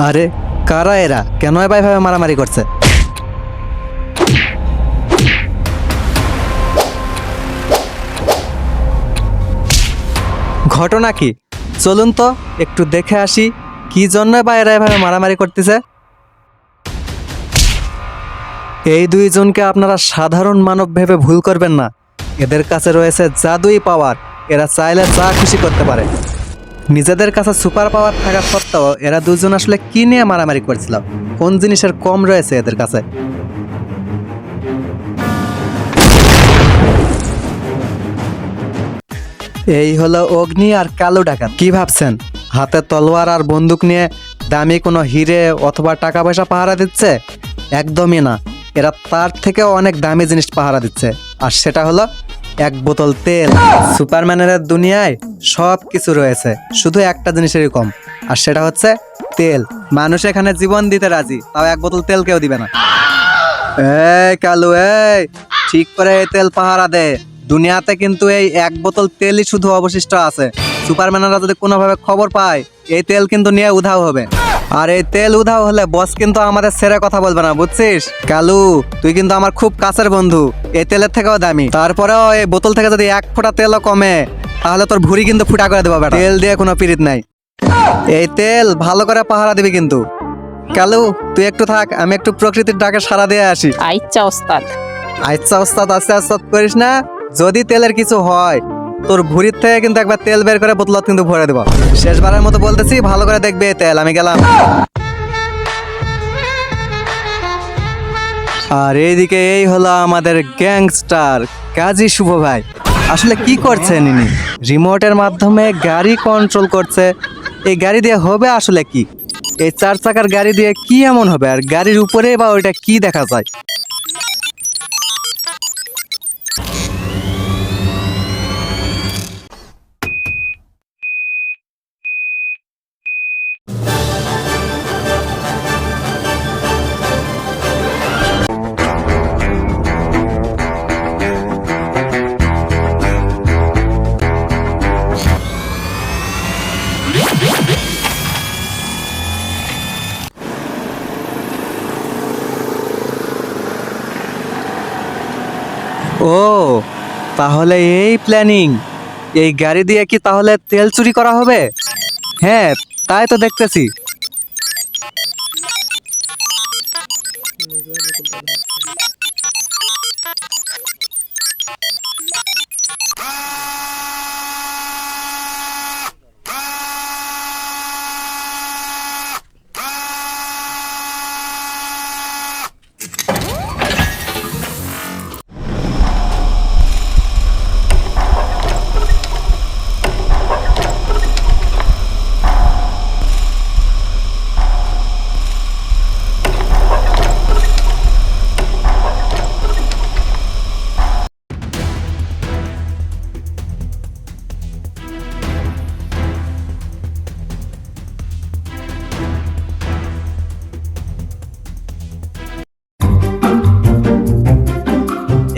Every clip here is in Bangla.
আরে কারা এরা? কেন এভাবে মারামারি করছে? ঘটনা কি? চলুন তো একটু দেখে আসি কি জন্য বা এরা এভাবে মারামারি করতেছে। এই দুইজনকে আপনারা সাধারণ মানব ভেবে ভুল করবেন না। এদের কাছে রয়েছে জাদুই পাওয়ার। এরা চাইলে যা খুশি করতে পারে। নিজেদের কাছে সুপার পাওয়ার থাকা সত্ত্বেও এরা দুজন আসলে কি নিয়ে মারামারি করছিল? কোন জিনিসের কম রয়েছে এদের কাছে? এই হলো অগ্নি আর কালো ডাকাত। কি ভাবছেন হাতে তলোয়ার আর বন্দুক নিয়ে দামি কোনো হিরে অথবা টাকা পয়সা পাহারা দিচ্ছে? একদমই না। এরা তার থেকেও অনেক দামি জিনিস পাহারা দিচ্ছে, আর সেটা হলো এক বোতল তেল। সুপারম্যানের দুনিয়ায় সব কিছু রয়েছে, শুধু একটা জিনিসেরই কম, আর সেটা হচ্ছে তেল। মানুষ এখানে জীবন দিতে রাজি, তাও এক বোতল তেল কেউ দিবে না। এই কালু, এই ঠিক করে এই তেল পাহারা দে। দুনিয়াতে কিন্তু এই এক বোতল তেলই শুধু অবশিষ্ট আছে। সুপারম্যানরা যদি কোনোভাবে খবর পায়, এই তেল কিন্তু নিয়ে উধাও হবে। আর এই তেল উধাও হলে বস কিন্তু আমাদের ছেড়ে কথা বলবে না, বুঝছিস? কালু, তুই কিন্তু আমার খুব কাছের বন্ধু, এই তেলের থেকেও দামি। তারপরেও এই বোতল থেকে যদি এক ফোঁটা তেলও কমে, তাহলে তোর ভুঁড়ি কিন্তু ফুটা করে দেবো বেটা। তেল দিয়ে কোনো পিরিত নাই। এই তেল ভালো করে পাহারা দিবি কিন্তু। কালু, তুই একটু থাক, আমি একটু প্রকৃতির ডাকে সাড়া দিয়ে আসি। আচ্ছা ওস্তাদ। আচ্ছা ওস্তাদ, আস্তে আস্তে করিস না। যদি তেলের কিছু হয়, তোর ভুঁড়ির থেকে কিন্তু একবার তেল বের করে বোতলত কিন্তু ভরে দেবো। শেষবারের মতো বলতেছি, ভালো করে দেখবে এই তেল। আমি গেলাম। আর এইদিকে এই হলো আমাদের গ্যাংস্টার কাজী শুভ ভাই। আসলে কি করছেন ইনি? রিমোটের মাধ্যমে গাড়ি কন্ট্রোল করছে। এই গাড়ি দিয়ে হবে আসলে কি? এই 4 চাকার গাড়ি দিয়ে কি এমন হবে? আর গাড়ির উপরে বা ওইটা কি দেখা যায়? ও, তাহলে এই প্ল্যানিং। এই গাড়ি দিয়ে কি তাহলে তেল চুরি করা হবে? হ্যাঁ, তাই তো দেখতেছি।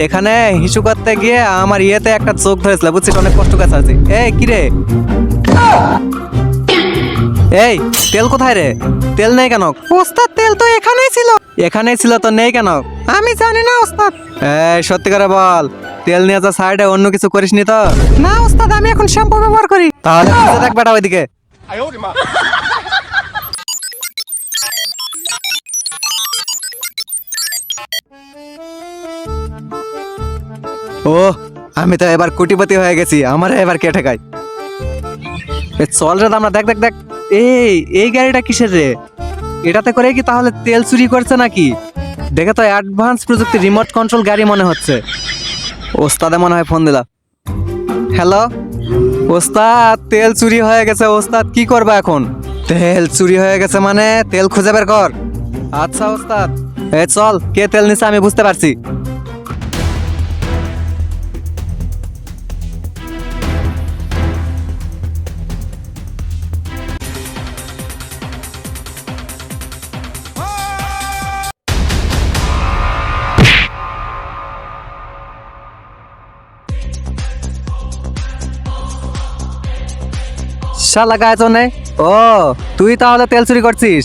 এখানে হিসু করতে গিয়ে আমার ইয়েতে একটা চোখ ধরেছিল, বুঝছিস? অনেক কষ্ট করে ছাড়ছি। এই কিরে, এই তেল কোথায় রে? তেল নেই কেন? ওস্তাদ, তেল তো এখানেই ছিল। এখানেই ছিল তো নেই কেন? আমি জানি না ওস্তাদ। এই সত্যি করে বল, তেল নিয়ে যা সাইডে অন্য কিছু করিসনি তো? না ওস্তাদ, আমি এখন শ্যাম্পু ব্যবহার করি। তাহলে দেখ বেটা ওইদিকে। ও, আমি তো এবার কোটিপতি হয়ে গেছি। আমার এবার কে ঠেকায়? চল রে, আমরা দেখ দেখ দেখ। এই গাড়িটা কিসের রে? এটাতে করে কি তাহলে তেল চুরি করছে নাকি? দেখে তো অ্যাডভান্স প্রযুক্তি রিমোট কন্ট্রোল গাড়ি মনে হচ্ছে। ওস্তাদে মনে হয় ফোন দিলা। হ্যালো ওস্তাদ, তেল চুরি হয়ে গেছে। ওস্তাদ কি করবা এখন? তেল চুরি হয়ে গেছে মানে তেল খুঁজে বের কর। আচ্ছা ওস্তাদ। এই চল, কে তেল নিছে আমি বুঝতে পারছি। শালা গায়ে তো নেই। ও, তুই তাহলে তেল চুরি করছিস?